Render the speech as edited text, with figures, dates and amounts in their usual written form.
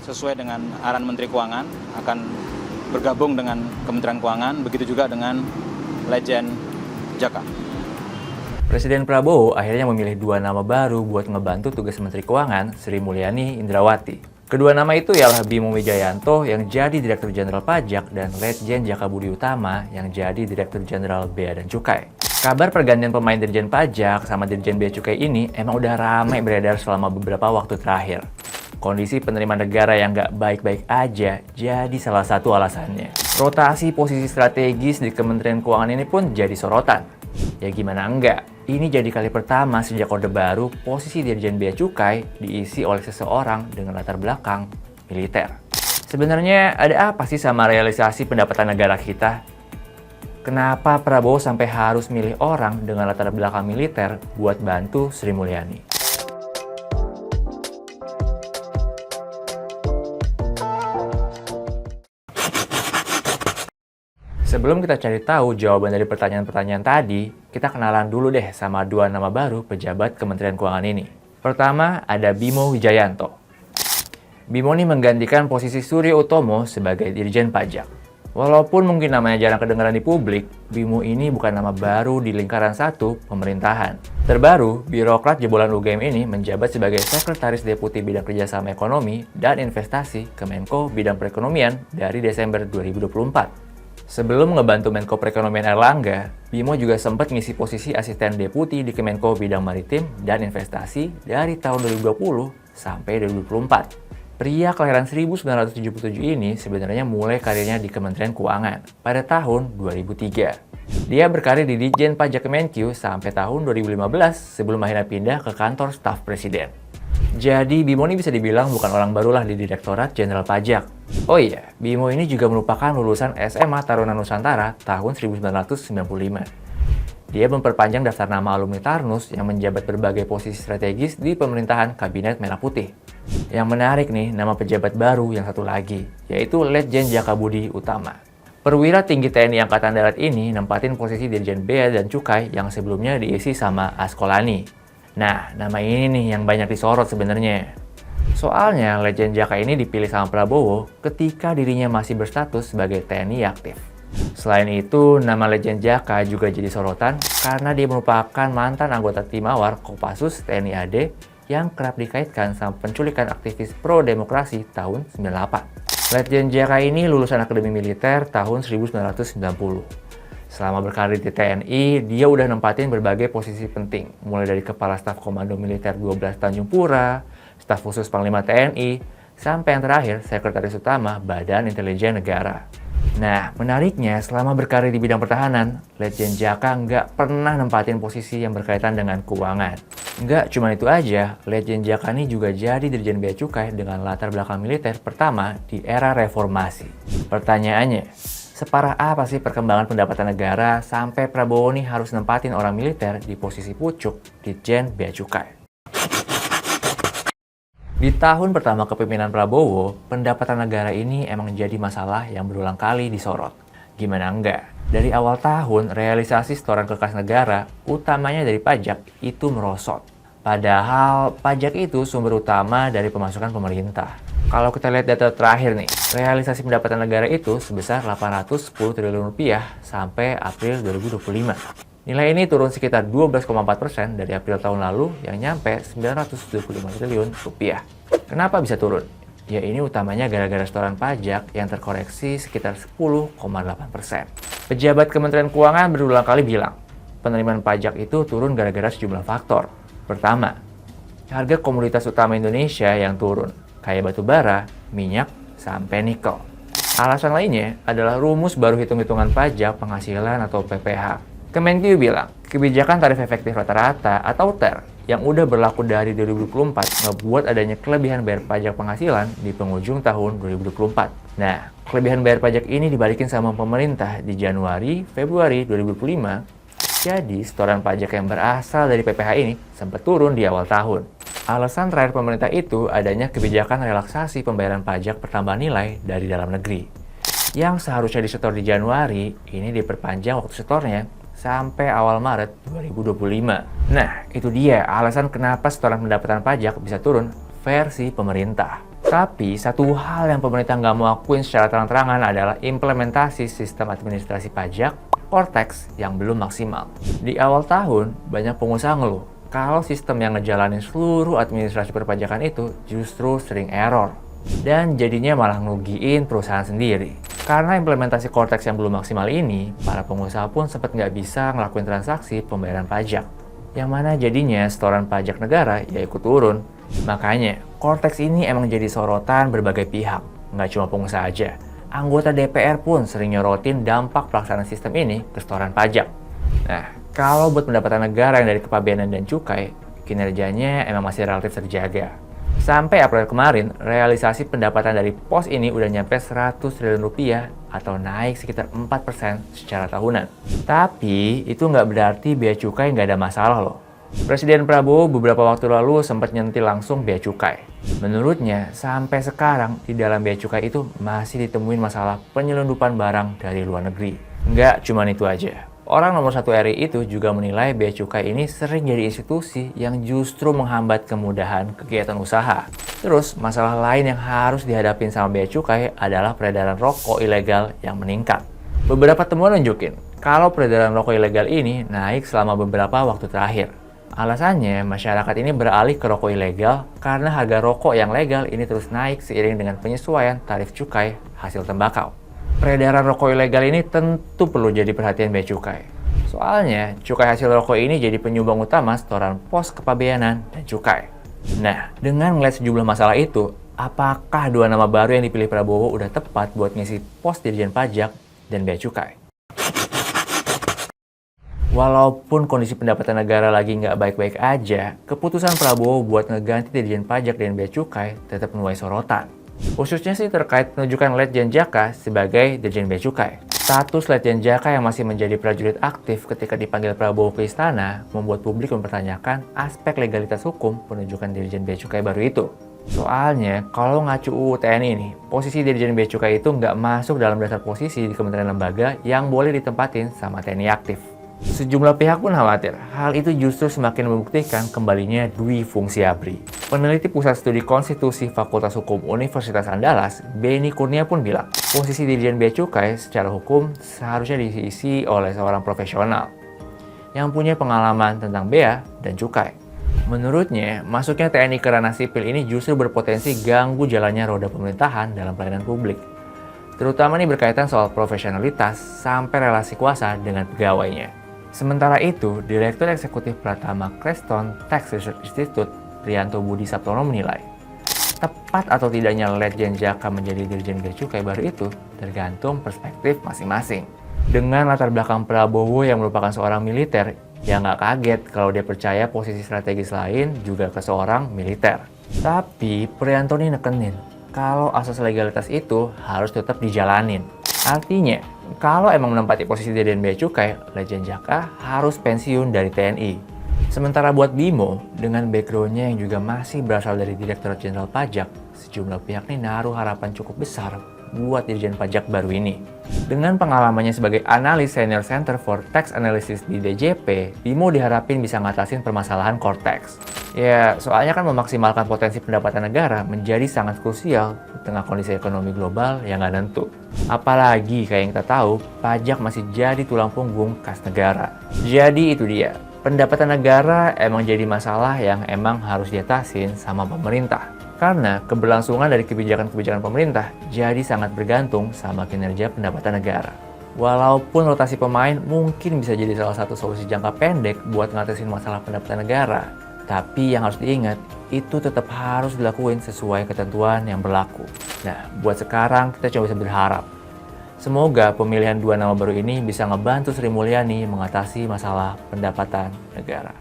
sesuai dengan arahan Menteri Keuangan akan bergabung dengan Kementerian Keuangan, begitu juga dengan Legend Jaka. Presiden Prabowo akhirnya memilih dua nama baru buat ngebantu tugas Menteri Keuangan, Sri Mulyani Indrawati. Kedua nama itu ialah Bimo Wijayanto yang jadi Direktur Jenderal Pajak dan Letjen Jaka Budi Utama yang jadi Direktur Jenderal Bea dan Cukai. Kabar pergantian pemain Dirjen Pajak sama Dirjen Bea Cukai ini emang udah ramai beredar selama beberapa waktu terakhir. Kondisi penerimaan negara yang nggak baik-baik aja jadi salah satu alasannya. Rotasi posisi strategis di Kementerian Keuangan ini pun jadi sorotan. Ya gimana enggak? Ini jadi kali pertama sejak Orde Baru posisi Dirjen Bea Cukai diisi oleh seseorang dengan latar belakang militer. Sebenarnya ada apa sih sama realisasi pendapatan negara kita? Kenapa Prabowo sampai harus milih orang dengan latar belakang militer buat bantu Sri Mulyani? Sebelum kita cari tahu jawaban dari pertanyaan-pertanyaan tadi, kita kenalan dulu deh sama dua nama baru pejabat Kementerian Keuangan ini. Pertama, ada Bimo Wijayanto. Bimo ini menggantikan posisi Suryo Utomo sebagai Dirjen Pajak. Walaupun mungkin namanya jarang kedengaran di publik, Bimo ini bukan nama baru di lingkaran satu pemerintahan. Terbaru, birokrat jebolan UGM ini menjabat sebagai Sekretaris Deputi Bidang Kerjasama Ekonomi dan Investasi Kemenko Bidang Perekonomian dari Desember 2024. Sebelum ngebantu Menko Perekonomian Erlangga, Bimo juga sempat ngisi posisi asisten deputi di Kemenko Bidang Maritim dan Investasi dari tahun 2020 sampai 2024. Pria kelahiran 1977 ini sebenarnya mulai karirnya di Kementerian Keuangan pada tahun 2003. Dia berkarir di Ditjen Pajak Kemenkyu sampai tahun 2015 sebelum akhirnya pindah ke kantor staf presiden. Jadi Bimo ini bisa dibilang bukan orang barulah di Direktorat Jenderal Pajak. Oh iya, Bimo ini juga merupakan lulusan SMA Taruna Nusantara tahun 1995. Dia memperpanjang daftar nama alumni Tarnus yang menjabat berbagai posisi strategis di pemerintahan Kabinet Merah Putih. Yang menarik nih, nama pejabat baru yang satu lagi, yaitu Letjen Jaka Budi Utama. Perwira tinggi TNI Angkatan Darat ini nempatin posisi Dirjen Bea dan Cukai yang sebelumnya diisi sama Askolani. Nah, nama ini nih yang banyak disorot sebenarnya. Soalnya, Letjen Jaka ini dipilih sama Prabowo ketika dirinya masih berstatus sebagai TNI aktif. Selain itu, nama Letjen Jaka juga jadi sorotan karena dia merupakan mantan anggota Timawar Kopassus TNI AD yang kerap dikaitkan sama penculikan aktivis pro-demokrasi tahun 98. Letjen Jaka ini lulusan Akademi Militer tahun 1990. Selama berkarir di TNI, dia udah nempatin berbagai posisi penting, mulai dari Kepala Staf Komando Militer 12 Tanjung Pura, Staf Khusus Panglima TNI, sampai yang terakhir Sekretaris Utama Badan Intelijen Negara. Nah, menariknya selama berkarir di bidang pertahanan, Letjen Jaka nggak pernah nempatin posisi yang berkaitan dengan keuangan. Nggak cuma itu aja, Letjen Jaka ini juga jadi Dirjen Bea Cukai dengan latar belakang militer pertama di era reformasi. Pertanyaannya, separah apa sih perkembangan pendapatan negara sampai Prabowo nih harus nempatin orang militer di posisi pucuk Ditjen Bea Cukai? Di tahun pertama kepemimpinan Prabowo, pendapatan negara ini emang jadi masalah yang berulang kali disorot. Gimana enggak? Dari awal tahun, realisasi setoran kekas negara, utamanya dari pajak, itu merosot. Padahal pajak itu sumber utama dari pemasukan pemerintah. Kalau kita lihat data terakhir nih, realisasi pendapatan negara itu sebesar 810 triliun rupiah sampai April 2025. Nilai ini turun sekitar 12,4% dari April tahun lalu yang nyampe 925 triliun rupiah. Kenapa bisa turun? Ya ini utamanya gara-gara setoran pajak yang terkoreksi sekitar 10,8%. Pejabat Kementerian Keuangan berulang kali bilang, penerimaan pajak itu turun gara-gara sejumlah faktor. Pertama, harga komoditas utama Indonesia yang turun, kayak batu bara, minyak, sampai nikel. Alasan lainnya adalah rumus baru hitung-hitungan pajak penghasilan atau PPh. Kemenkyu bilang, kebijakan tarif efektif rata-rata atau TER yang udah berlaku dari 2024 ngebuat adanya kelebihan bayar pajak penghasilan di penghujung tahun 2024. Nah, kelebihan bayar pajak ini dibalikin sama pemerintah di Januari, Februari 2025. Jadi, setoran pajak yang berasal dari PPh ini sempat turun di awal tahun. Alasan terakhir pemerintah itu adanya kebijakan relaksasi pembayaran pajak pertambahan nilai dari dalam negeri. Yang seharusnya disetor di Januari, ini diperpanjang waktu setornya sampai awal Maret 2025. Nah, itu dia alasan kenapa setoran pendapatan pajak bisa turun versi pemerintah. Tapi satu hal yang pemerintah nggak mau akuin secara terang-terangan adalah implementasi sistem administrasi pajak Cortex yang belum maksimal. Di awal tahun, banyak pengusaha ngeluh kalau sistem yang ngejalanin seluruh administrasi perpajakan itu justru sering error. Dan jadinya malah ngerugiin perusahaan sendiri. Karena implementasi Cortex yang belum maksimal ini, para pengusaha pun sempat nggak bisa ngelakuin transaksi pembayaran pajak. Yang mana jadinya setoran pajak negara ya ikut turun. Makanya, Cortex ini emang jadi sorotan berbagai pihak, nggak cuma pengusaha aja. Anggota DPR pun sering nyorotin dampak pelaksanaan sistem ini ke setoran pajak. Nah, kalau buat pendapatan negara yang dari kepabeanan dan cukai, kinerjanya emang masih relatif terjaga. Sampai April kemarin, realisasi pendapatan dari pos ini udah nyampe 100 triliun rupiah atau naik sekitar 4% secara tahunan. Tapi, itu nggak berarti bea cukai nggak ada masalah loh. Presiden Prabowo beberapa waktu lalu sempat nyentil langsung bea cukai. Menurutnya, sampai sekarang di dalam bea cukai itu masih ditemuin masalah penyelundupan barang dari luar negeri. Nggak cuma itu aja. Orang nomor 1 RI itu juga menilai bea cukai ini sering jadi institusi yang justru menghambat kemudahan kegiatan usaha. Terus, masalah lain yang harus dihadapin sama bea cukai adalah peredaran rokok ilegal yang meningkat. Beberapa temuan nunjukin kalau peredaran rokok ilegal ini naik selama beberapa waktu terakhir. Alasannya, masyarakat ini beralih ke rokok ilegal karena harga rokok yang legal ini terus naik seiring dengan penyesuaian tarif cukai hasil tembakau. Peredaran rokok ilegal ini tentu perlu jadi perhatian bea cukai. Soalnya, cukai hasil rokok ini jadi penyumbang utama setoran pos kepabeanan dan cukai. Nah, dengan melihat sejumlah masalah itu, apakah 2 nama baru yang dipilih Prabowo udah tepat buat ngisi pos Dirjen Pajak dan bea cukai? Walaupun kondisi pendapatan negara lagi nggak baik-baik aja, keputusan Prabowo buat ngeganti Dirjen Pajak dan Bea Cukai tetap menuai sorotan. Khususnya sih terkait penunjukan Letjen Jaka sebagai Dirjen Bea Cukai. Status Letjen Jaka yang masih menjadi prajurit aktif ketika dipanggil Prabowo ke istana membuat publik mempertanyakan aspek legalitas hukum penunjukan Dirjen Bea Cukai baru itu. Soalnya, kalau ngacu UU TNI ini, posisi Dirjen Bea Cukai itu nggak masuk dalam daftar posisi di kementerian lembaga yang boleh ditempatin sama TNI aktif. Sejumlah pihak pun khawatir, hal itu justru semakin membuktikan kembalinya Dwi Fungsi ABRI. Peneliti Pusat Studi Konstitusi Fakultas Hukum Universitas Andalas, Beni Kurnia pun bilang, posisi Dirjen Bea Cukai secara hukum seharusnya diisi oleh seorang profesional yang punya pengalaman tentang bea dan cukai. Menurutnya, masuknya TNI ke ranah sipil ini justru berpotensi ganggu jalannya roda pemerintahan dalam pelayanan publik. Terutama ini berkaitan soal profesionalitas sampai relasi kuasa dengan pegawainya. Sementara itu, Direktur Eksekutif Pratama Creston Tax Research Institute, Priyanto Budi Saptono menilai, tepat atau tidaknya Letjen Jaka menjadi Dirjen Bea Cukai baru itu tergantung perspektif masing-masing. Dengan latar belakang Prabowo yang merupakan seorang militer, ya nggak kaget kalau dia percaya posisi strategis lain juga ke seorang militer. Tapi Priyanto ini nekenin, kalau asas legalitas itu harus tetap dijalanin. Artinya, kalau emang menempati posisi Dirjen Bea Cukai, Letjen Jaka harus pensiun dari TNI. Sementara buat Bimo, dengan background-nya yang juga masih berasal dari Direktorat Jenderal Pajak, sejumlah pihak nih naruh harapan cukup besar buat Dirjen Pajak baru ini. Dengan pengalamannya sebagai analis Senior Center for Tax Analysis di DJP, Bimo diharapin bisa ngatasin permasalahan Cortex. Ya, soalnya kan memaksimalkan potensi pendapatan negara menjadi sangat krusial di tengah kondisi ekonomi global yang nggak nentu. Apalagi kayak yang kita tahu, pajak masih jadi tulang punggung kas negara. Jadi itu dia, pendapatan negara emang jadi masalah yang emang harus diatasin sama pemerintah. Karena keberlangsungan dari kebijakan-kebijakan pemerintah jadi sangat bergantung sama kinerja pendapatan negara. Walaupun rotasi pemain mungkin bisa jadi salah satu solusi jangka pendek buat ngatasin masalah pendapatan negara, tapi yang harus diingat, itu tetap harus dilakuin sesuai ketentuan yang berlaku. Nah, buat sekarang kita cuma bisa berharap. Semoga pemilihan 2 nama baru ini bisa ngebantu Sri Mulyani mengatasi masalah pendapatan negara.